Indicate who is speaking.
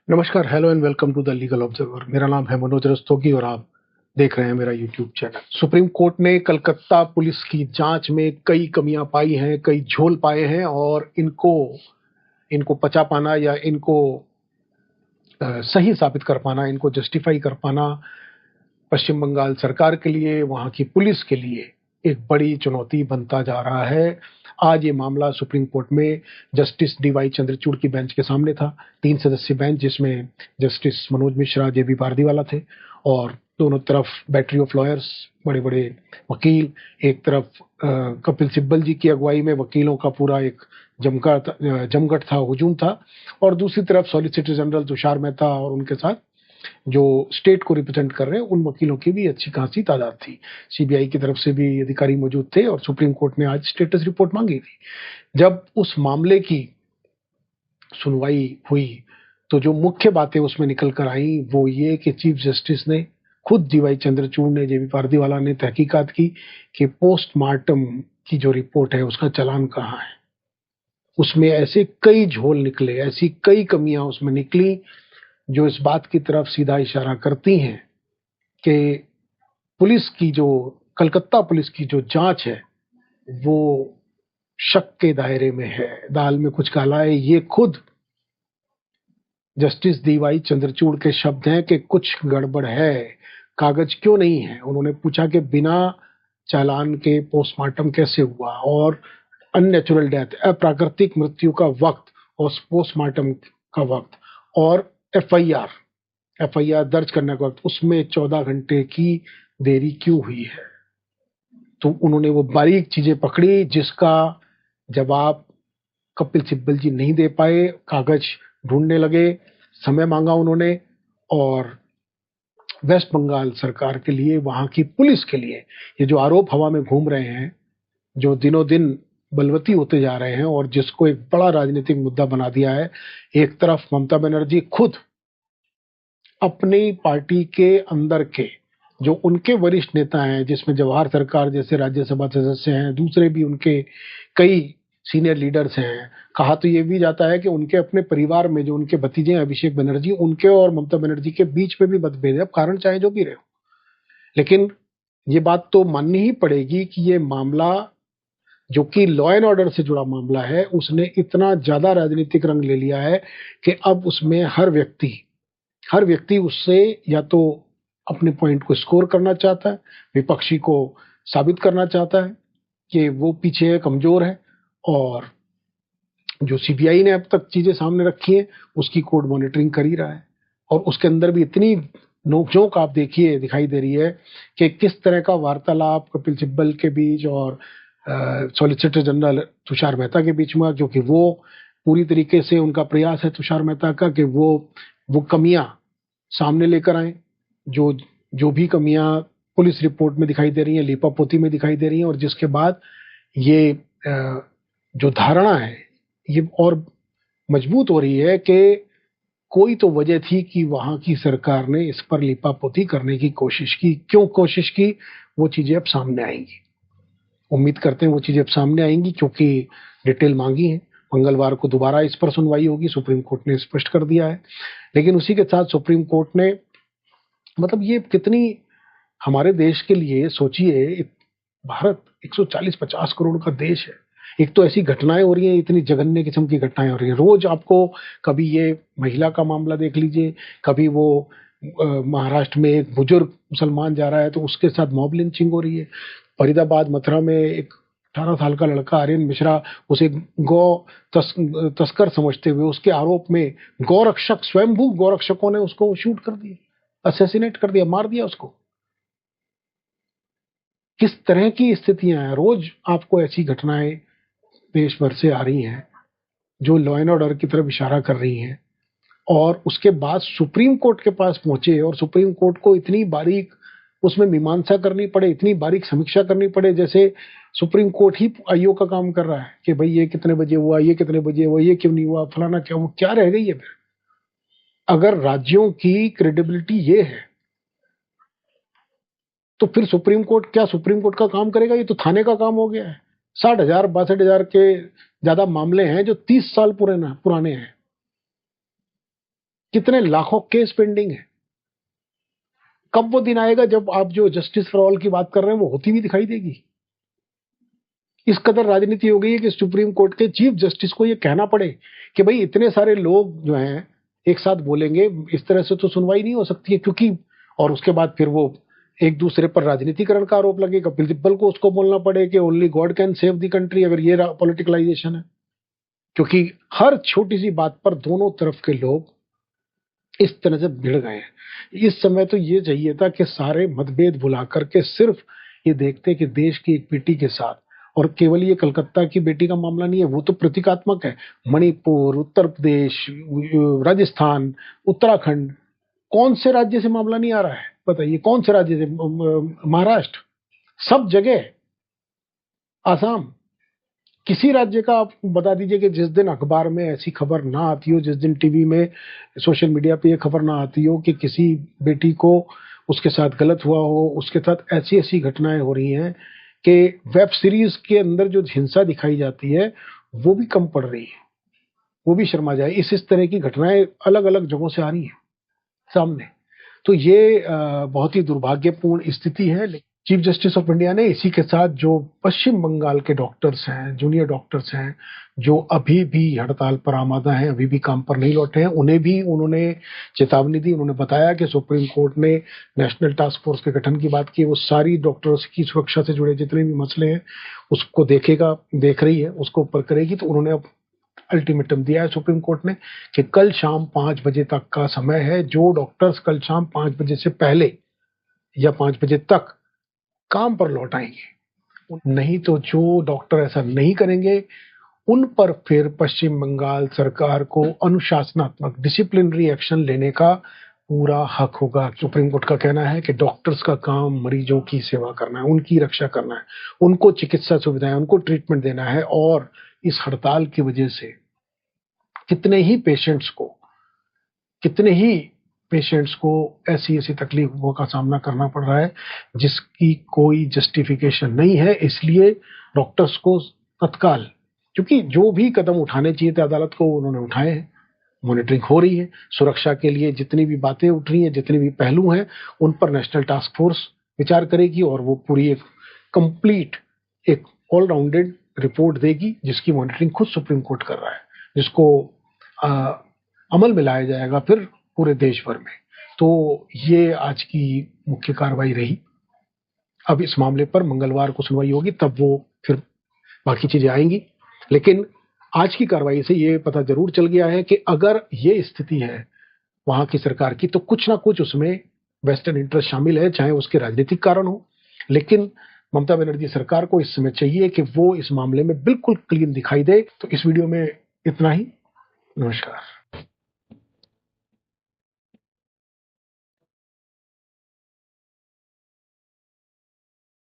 Speaker 1: नमस्कार, hello and welcome to the legal observer. मेरा नाम है मनोज रस्तोगी और आप देख रहे हैं मेरा यूट्यूब चैनल। सुप्रीम कोर्ट ने कलकत्ता पुलिस की जांच में कई कमियां पाई हैं, कई झोल पाए हैं और इनको इनको पचा पाना या इनको सही साबित कर पाना, इनको जस्टिफाई कर पाना पश्चिम बंगाल सरकार के लिए, वहां की पुलिस के लिए एक बड़ी चुनौती बनता जा रहा है। आज ये मामला सुप्रीम कोर्ट में जस्टिस डीवाई चंद्रचूड़ की बेंच के सामने था। 3 सदस्यीय बेंच जिसमें जस्टिस मनोज मिश्रा, जेबी पारदीवाला थे और दोनों तरफ बैटरी ऑफ लॉयर्स, बड़े बड़े वकील। एक तरफ कपिल सिब्बल जी की अगुवाई में वकीलों का पूरा एक जमघट था, हुजूम था, और दूसरी तरफ सॉलिसिटर जनरल तुषार मेहता और उनके साथ जो स्टेट को रिप्रेजेंट कर रहे हैं उन वकीलों की भी अच्छी खासी तादाद थी। सीबीआई की तरफ से भी अधिकारी मौजूद थे और सुप्रीम कोर्ट ने आज स्टेटस रिपोर्ट मांगी थी। जब उस मामले की सुनवाई हुई तो जो मुख्य बातें उसमें निकल कर आई वो ये कि चीफ जस्टिस ने खुद डीवाई चंद्रचूड़ ने, जेबी पारदीवाला ने तहकीकात की कि पोस्टमार्टम की जो रिपोर्ट है उसका चालान कहाँ है। उसमें ऐसे कई झोल निकले, ऐसी कई कमियां उसमें निकली जो इस बात की तरफ सीधा इशारा करती हैं कि पुलिस की जो कलकत्ता पुलिस की जो जांच है वो शक के दायरे में है, दाल में कुछ काला है। ये खुद जस्टिस डीवाई चंद्रचूड़ के शब्द हैं कि कुछ गड़बड़ है, कागज क्यों नहीं है। उन्होंने पूछा कि बिना चालान के पोस्टमार्टम कैसे हुआ और अननेचुरल डेथ, अप्राकृतिक मृत्यु का वक्त और पोस्टमार्टम का वक्त और एफआईआर दर्ज करने का वक्त, उसमें 14 घंटे की देरी क्यों हुई है। तो उन्होंने वो बारीक चीजें पकड़ी जिसका जवाब कपिल सिब्बल जी नहीं दे पाए। कागज ढूंढने लगे, समय मांगा उन्होंने और वेस्ट बंगाल सरकार के लिए, वहां की पुलिस के लिए ये जो आरोप हवा में घूम रहे हैं, जो दिनों दिन बलवती होते जा रहे हैं और जिसको एक बड़ा राजनीतिक मुद्दा बना दिया है। एक तरफ ममता बनर्जी खुद अपनी पार्टी के अंदर के जो उनके वरिष्ठ नेता हैं, जिसमें जवाहर सरकार जैसे राज्यसभा सदस्य हैं, दूसरे भी उनके कई सीनियर लीडर्स हैं। कहा तो ये भी जाता है कि उनके अपने परिवार में जो उनके भतीजे हैं अभिषेक बनर्जी, उनके और ममता बनर्जी के बीच में भी मतभेद है। अब कारण चाहे जो भी रहे हो, लेकिन ये बात तो माननी ही पड़ेगी कि ये मामला जो कि लॉ एंड ऑर्डर से जुड़ा मामला है, उसने इतना ज्यादा राजनीतिक रंग ले लिया है कि अब उसमें हर व्यक्ति उससे या तो अपने पॉइंट को स्कोर करना चाहता है, विपक्षी को साबित करना चाहता है कि वो पीछे है, कमजोर है। और जो सीबीआई ने अब तक चीजें सामने रखी हैं उसकी कोर्ट मॉनिटरिंग कर ही रहा है और उसके अंदर भी इतनी नोकझोंक आप देखिए दिखाई दे रही है कि किस तरह का वार्तालाप कपिल सिब्बल के बीच और सॉलिसिटर जनरल तुषार मेहता के बीच में, क्योंकि वो पूरी तरीके से उनका प्रयास है तुषार मेहता का कि वो कमियां सामने लेकर आए। जो जो भी कमियां पुलिस रिपोर्ट में दिखाई दे रही हैं, लीपापोती में दिखाई दे रही हैं, और जिसके बाद ये जो धारणा है ये और मजबूत हो रही है कि कोई तो वजह थी कि वहां की सरकार ने इस पर लीपापोती करने की कोशिश की। क्यों कोशिश की, वो चीजें अब सामने आएंगी। उम्मीद करते हैं वो चीजें अब सामने आएंगी क्योंकि डिटेल मांगी है। मंगलवार को दोबारा इस पर सुनवाई होगी, सुप्रीम कोर्ट ने स्पष्ट कर दिया है। लेकिन उसी के साथ सुप्रीम कोर्ट ने, मतलब ये कितनी हमारे देश के लिए सोचिए, भारत 140-50 करोड़ का देश है। एक तो ऐसी घटनाएं हो रही हैं, इतनी जघन्य किस्म की घटनाएं हो रही हैं रोज। आपको कभी ये महिला का मामला देख लीजिए, कभी वो महाराष्ट्र में एक बुजुर्ग मुसलमान जा रहा है तो उसके साथ मॉब लिंचिंग हो रही है। फरीदाबाद मथुरा में एक 18 साल का लड़का आर्यन मिश्रा, उसे तस्कर समझते हुए उसके आरोप में गौरक्षक, स्वयंभू गौरक्षकों ने उसको शूट कर दिया, असैसिनेट कर दिया, मार दिया उसको। किस तरह की स्थितियां हैं, रोज आपको ऐसी घटनाएं देश भर से आ रही हैं जो लॉ एंड ऑर्डर की तरफ इशारा कर रही हैं। और उसके बाद सुप्रीम कोर्ट के पास पहुंचे और सुप्रीम कोर्ट को इतनी बारीक उसमें मीमांसा करनी पड़े, इतनी बारीक समीक्षा करनी पड़े, जैसे सुप्रीम कोर्ट ही आईओ का काम कर रहा है कि भाई ये कितने बजे हुआ, ये कितने बजे हुआ, ये क्यों नहीं हुआ, फलाना क्या हुआ, क्या रह गई है फिर। अगर राज्यों की क्रेडिबिलिटी ये है तो फिर सुप्रीम कोर्ट क्या सुप्रीम कोर्ट का काम करेगा? ये तो थाने का काम हो गया है। 60,000 62,000 के ज्यादा मामले हैं जो 30 साल पुराने हैं। कितने लाखों केस पेंडिंग है। कब वो दिन आएगा जब आप जो जस्टिस फॉर ऑल की बात कर रहे हैं वो होती भी दिखाई देगी। इस कदर राजनीति हो गई है कि सुप्रीम कोर्ट के चीफ जस्टिस को ये कहना पड़े कि भाई इतने सारे लोग जो हैं एक साथ बोलेंगे, इस तरह से तो सुनवाई नहीं हो सकती है, क्योंकि और उसके बाद फिर वो एक दूसरे पर राजनीतिकरण का आरोप लगेगा, प्रिंसिपल को उसको बोलना पड़े कि only God can save the country, अगर ये पॉलिटिकलाइजेशन है। क्योंकि हर छोटी सी बात पर दोनों तरफ के लोग इस तरह से भिड़ गए हैं। इस समय तो ये चाहिए था कि सारे मतभेद भुला करके सिर्फ ये देखते कि देश की एक बेटी के साथ, और केवल ये कलकत्ता की बेटी का मामला नहीं है, वो तो प्रतीकात्मक है। मणिपुर, उत्तर प्रदेश, राजस्थान, उत्तराखंड, कौन से राज्य से मामला नहीं आ रहा है बताइए? कौन से राज्य से? महाराष्ट्र, सब जगह, आसाम, किसी राज्य का आप बता दीजिए कि जिस दिन अखबार में ऐसी खबर ना आती हो, जिस दिन टीवी में, सोशल मीडिया पे ये खबर ना आती हो कि किसी बेटी को उसके साथ गलत हुआ हो, उसके साथ ऐसी ऐसी घटनाएं हो रही हैं कि वेब सीरीज के अंदर जो हिंसा दिखाई जाती है वो भी कम पड़ रही है, वो भी शर्मा जाए। इस तरह की घटनाएं अलग अलग जगहों से आ रही हैं सामने। तो ये बहुत ही दुर्भाग्यपूर्ण स्थिति है। चीफ जस्टिस ऑफ इंडिया ने इसी के साथ जो पश्चिम बंगाल के डॉक्टर्स हैं, जूनियर डॉक्टर्स हैं, जो अभी भी हड़ताल पर आमादा हैं, अभी भी काम पर नहीं लौटे हैं, उन्हें भी उन्होंने चेतावनी दी। उन्होंने बताया कि सुप्रीम कोर्ट ने नेशनल टास्क फोर्स के गठन की बात की, वो सारी डॉक्टर्स की सुरक्षा से जुड़े जितने भी मसले हैं उसको देख रही है, उसको ऊपर करेगी। तो उन्होंने अब अल्टीमेटम दिया है सुप्रीम कोर्ट ने कि कल शाम 5 बजे तक का समय है, जो डॉक्टर्स कल शाम 5 बजे से पहले या 5 बजे तक काम पर लौट आएंगे, नहीं तो जो डॉक्टर ऐसा नहीं करेंगे उन पर फिर पश्चिम बंगाल सरकार को अनुशासनात्मक डिसिप्लिनरी एक्शन लेने का पूरा हक होगा। सुप्रीम कोर्ट का कहना है कि डॉक्टर्स का काम मरीजों की सेवा करना है, उनकी रक्षा करना है, उनको चिकित्सा सुविधाएं, उनको ट्रीटमेंट देना है। और इस हड़ताल की वजह से कितने ही पेशेंट्स को ऐसी ऐसी तकलीफों का सामना करना पड़ रहा है जिसकी कोई जस्टिफिकेशन नहीं है। इसलिए डॉक्टर्स को तत्काल, क्योंकि जो भी कदम उठाने चाहिए थे अदालत को उन्होंने उठाए हैं, मॉनिटरिंग हो रही है, सुरक्षा के लिए जितनी भी बातें उठ रही हैं, जितने भी पहलू हैं, उन पर नेशनल टास्क फोर्स विचार करेगी और वो पूरी एक कंप्लीट, एक ऑलराउंडेड रिपोर्ट देगी जिसकी मॉनिटरिंग खुद सुप्रीम कोर्ट कर रहा है, जिसको अमल में लाया जाएगा फिर पूरे देश भर में। तो ये आज की मुख्य कार्रवाई रही। अब इस मामले पर मंगलवार को सुनवाई होगी, तब वो फिर बाकी चीजें आएंगी। लेकिन आज की कार्रवाई से ये पता जरूर चल गया है कि अगर ये स्थिति है वहां की सरकार की, तो कुछ ना कुछ उसमें वेस्टर्न इंटरेस्ट शामिल है, चाहे उसके राजनीतिक कारण हो। लेकिन ममता बनर्जी सरकार को इस समय चाहिए कि वो इस मामले में बिल्कुल क्लीन दिखाई दे। तो इस वीडियो में इतना ही। नमस्कार।